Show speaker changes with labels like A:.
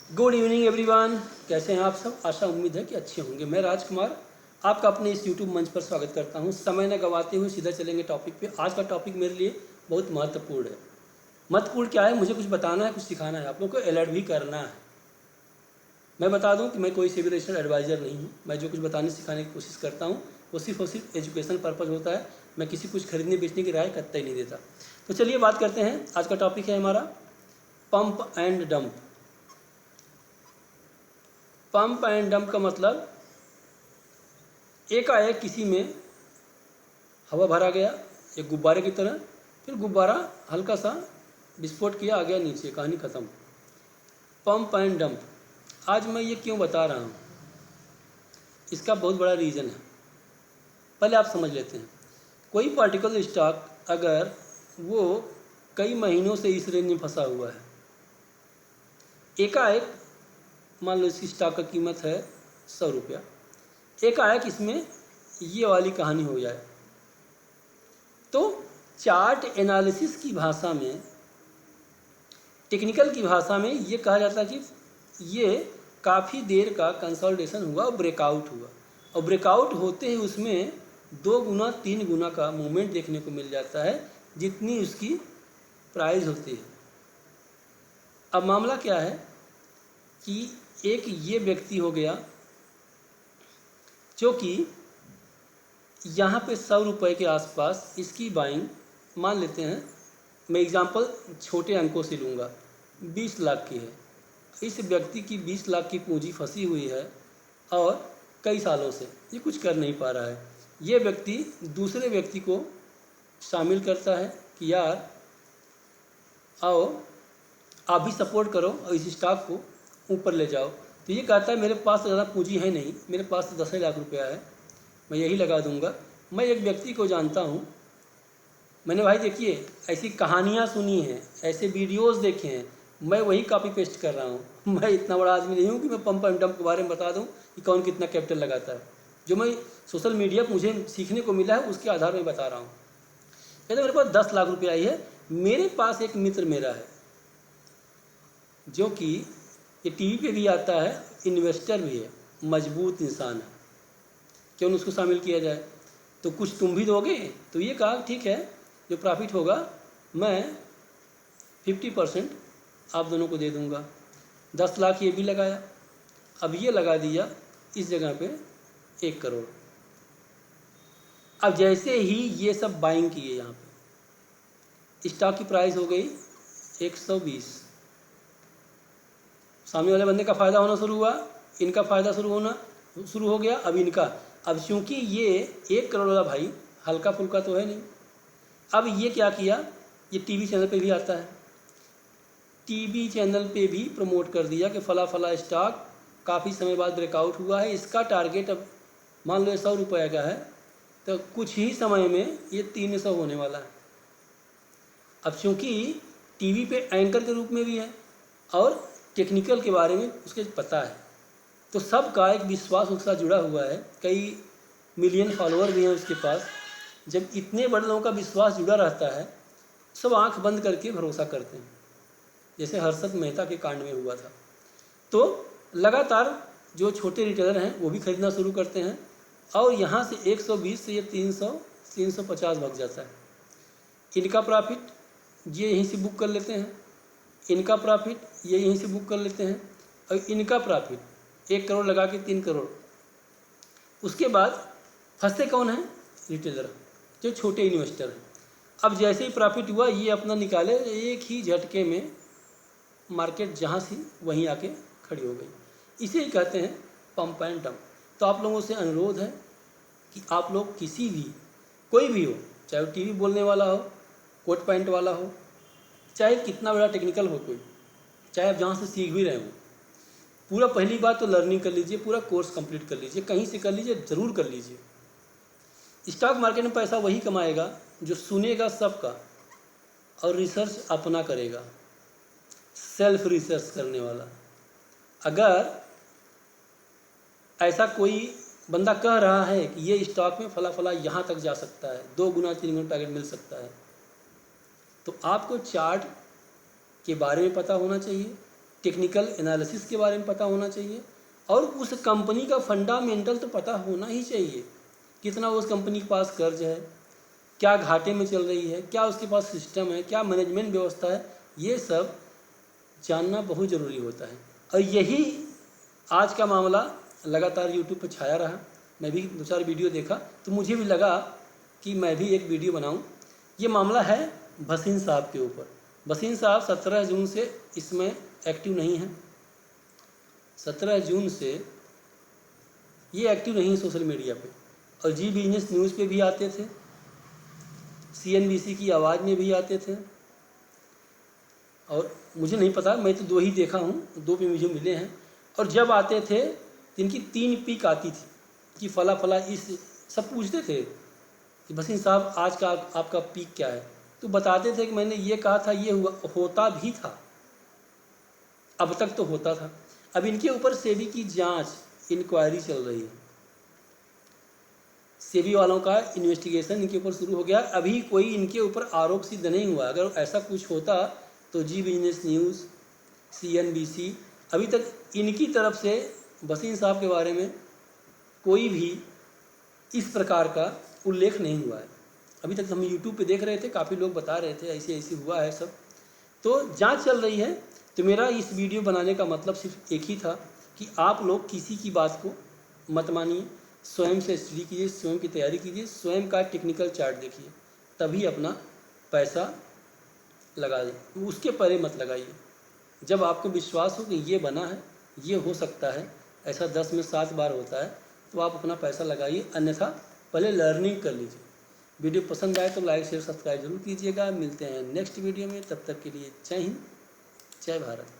A: Good evening everyone. कैसे हैं आप सब? आशा उम्मीद है कि अच्छे होंगे। मैं राजकुमार आपका अपने इस यूट्यूब मंच पर स्वागत करता हूं। समय न गवाते हुए सीधा चलेंगे टॉपिक पे। आज का टॉपिक मेरे लिए बहुत महत्वपूर्ण है। महत्वपूर्ण क्या है? मुझे कुछ बताना है, कुछ सिखाना है, आप लोग को अलर्ट भी करना है। मैं बता दूं कि मैं कोई सिविल रजिस्टर्ड एडवाइज़र नहीं हूँ। मैं जो कुछ बताने सिखाने की कोशिश करता हूँ वो सिर्फ और सिर्फ एजुकेशन पर्पज़ होता है। मैं किसी कुछ खरीदने बेचने की राय कतई नहीं देता। तो चलिए बात करते हैं। आज का टॉपिक है हमारा pump and dump. Pump and dump का मतलब एकाएक किसी में हवा भरा गया एक गुब्बारे की तरह, फिर गुब्बारा हल्का सा विस्फोट किया, आ गया नीचे, कहानी ख़त्म। Pump and dump. आज मैं ये क्यों बता रहा हूँ, इसका बहुत बड़ा रीज़न है। पहले आप समझ लेते हैं। कोई पार्टिकुलर स्टॉक अगर वो कई महीनों से इस रेंज में फंसा हुआ है, एकाएक मान लो इस स्टॉक का कीमत है 100 रुपया, एकाएक इसमें ये वाली कहानी हो जाए, तो चार्ट एनालिसिस की भाषा में, टेक्निकल की भाषा में ये कहा जाता है कि ये काफ़ी देर का कंसोलिडेशन हुआ और ब्रेकआउट हुआ, और ब्रेकआउट होते ही उसमें 2 गुना 3 गुना का मूवमेंट देखने को मिल जाता है जितनी उसकी प्राइस होती है। अब मामला क्या है कि एक ये व्यक्ति हो गया जो कि यहाँ पे 100 रुपये के आसपास इसकी बाइंग, मान लेते हैं, मैं एग्जांपल छोटे अंकों से लूँगा, 20 लाख की है। इस व्यक्ति की 20 लाख की पूंजी फंसी हुई है और कई सालों से ये कुछ कर नहीं पा रहा है। ये व्यक्ति दूसरे व्यक्ति को शामिल करता है कि यार आओ आप भी सपोर्ट करो और इस स्टॉक को ऊपर ले जाओ। तो ये कहता है मेरे पास तो ज़्यादा पूंजी है नहीं, मेरे पास तो 10 लाख रुपया है, मैं यही लगा दूंगा। मैं एक व्यक्ति को जानता हूँ, मैंने भाई देखिए ऐसी कहानियाँ सुनी हैं, ऐसे वीडियोस देखे हैं, मैं वही कॉपी पेस्ट कर रहा हूँ। मैं इतना बड़ा आदमी नहीं हूँ कि मैं पंप एंड डंप के बारे में बता दूँ कि कौन कितना कैपिटल लगाता है। जो मैं सोशल मीडिया पर मुझे सीखने को मिला है उसके आधार में बता रहा हूँ। कहते मेरे पास 10 लाख रुपया आई है। मेरे पास एक मित्र मेरा है जो कि ये टीवी पे भी आता है, इन्वेस्टर भी है, मजबूत इंसान है, क्यों न उसको शामिल किया जाए। तो कुछ तुम भी दोगे? तो ये कहा ठीक है, जो प्रॉफिट होगा मैं 50% आप दोनों को दे दूंगा। 10 लाख ये भी लगाया, अब ये लगा दिया इस जगह पे 1 करोड़। अब जैसे ही ये सब बाइंग किए, यहाँ पे स्टॉक की प्राइस हो गई 120। सामने वाले बंदे का फ़ायदा होना शुरू हुआ, इनका फ़ायदा शुरू हो गया। अब इनका, अब चूँकि ये 1 करोड़ वाला भाई हल्का फुल्का तो है नहीं, अब ये क्या किया, ये टीवी चैनल पे भी आता है, टीवी चैनल पे भी प्रमोट कर दिया कि फला फला स्टॉक काफ़ी समय बाद ब्रेकआउट हुआ है, इसका टारगेट अब मान लो 100 रुपये का है, तो कुछ ही समय में ये 300 होने वाला है। अब चूँकि टीवी पे एंकर के रूप में भी है और टेक्निकल के बारे में उसके पता है, तो सबका एक विश्वास उसके साथ जुड़ा हुआ है, कई मिलियन फॉलोअर भी हैं उसके पास। जब इतने बड़े लोगों का विश्वास जुड़ा रहता है, सब आंख बंद करके भरोसा करते हैं, जैसे हर्षद मेहता के कांड में हुआ था। तो लगातार जो छोटे रिटेलर हैं वो भी खरीदना शुरू करते हैं, और यहाँ से 120 से ये 300-350 भाग जाता है। इनका प्रॉफिट ये यहीं से बुक कर लेते हैं, इनका प्रॉफिट ये यहीं से बुक कर लेते हैं, और इनका प्रॉफिट 1 करोड़ लगा के 3 करोड़। उसके बाद फंसते कौन है? रिटेलर, जो छोटे इन्वेस्टर हैं। अब जैसे ही प्रॉफिट हुआ ये अपना निकाले, एक ही झटके में मार्केट जहाँ से वहीं आके खड़ी हो गई। इसे ही कहते हैं पंप एंड डंप। तो आप लोगों से अनुरोध है कि आप लोग किसी भी, कोई भी हो, चाहे वो टीवी बोलने वाला हो, कोट पैंट वाला हो, चाहे कितना बड़ा टेक्निकल हो कोई, चाहे आप जहाँ से सीख भी रहे हो, पूरा पहली बात तो लर्निंग कर लीजिए, पूरा कोर्स कंप्लीट कर लीजिए, कहीं से कर लीजिए, ज़रूर कर लीजिए। स्टॉक मार्केट में पैसा वही कमाएगा जो सुनेगा सबका और रिसर्च अपना करेगा, सेल्फ रिसर्च करने वाला। अगर ऐसा कोई बंदा कह रहा है कि ये स्टॉक में फला फला यहाँ तक जा सकता है, 2 गुना 3 गुना टारगेट मिल सकता है, तो आपको चार्ट के बारे में पता होना चाहिए, टेक्निकल एनालिसिस के बारे में पता होना चाहिए, और उस कंपनी का फंडामेंटल तो पता होना ही चाहिए। कितना उस कंपनी के पास कर्ज है, क्या घाटे में चल रही है, क्या उसके पास सिस्टम है, क्या मैनेजमेंट व्यवस्था है, ये सब जानना बहुत ज़रूरी होता है। और यही आज का मामला लगातार यूट्यूब पर छाया रहा। मैं भी 2-4 वीडियो देखा तो मुझे भी लगा कि मैं भी एक वीडियो बनाऊं। ये मामला है भसीन साहब के ऊपर। भसीन साहब 17 जून से इसमें एक्टिव नहीं हैं। 17 जून से ये एक्टिव नहीं है सोशल मीडिया पे, और जी बिजनेस न्यूज़ पे भी आते थे, CNBC की आवाज़ में भी आते थे, और मुझे नहीं पता, मैं तो 2 ही देखा हूँ, 2 पे मुझे मिले हैं। और जब आते थे इनकी 3 पीक आती थी कि फला फला, इस सब पूछते थे कि भसीन साहब आज का आपका पीक क्या है, तो बताते थे कि मैंने ये कहा था, ये हुआ, होता भी था, अब तक तो होता था। अब इनके ऊपर सेबी की जांच, इंक्वायरी चल रही है, सेबी वालों का इन्वेस्टिगेशन इनके ऊपर शुरू हो गया। अभी कोई इनके ऊपर आरोप सिद्ध नहीं हुआ। अगर ऐसा कुछ होता तो जी बिजनेस न्यूज़, CNBC, अभी तक इनकी तरफ से भसीन साहब के बारे में कोई भी इस प्रकार का उल्लेख नहीं हुआ है। अभी तक हम यूट्यूब पे देख रहे थे, काफ़ी लोग बता रहे थे ऐसे ऐसे हुआ है सब, तो जांच चल रही है। तो मेरा इस वीडियो बनाने का मतलब सिर्फ एक ही था कि आप लोग किसी की बात को मत मानिए, स्वयं से स्टडी कीजिए, स्वयं की तैयारी कीजिए, स्वयं का टेक्निकल चार्ट देखिए, तभी अपना पैसा लगाइए, उसके परे मत लगाइए। जब आपको विश्वास हो कि ये बना है, ये हो सकता है, ऐसा 10 में 7 बार होता है, तो आप अपना पैसा लगाइए, अन्यथा पहले लर्निंग कर लीजिए। वीडियो पसंद आए तो लाइक शेयर सब्सक्राइब जरूर कीजिएगा। मिलते हैं नेक्स्ट वीडियो में, तब तक के लिए जय हिंद, जय भारत।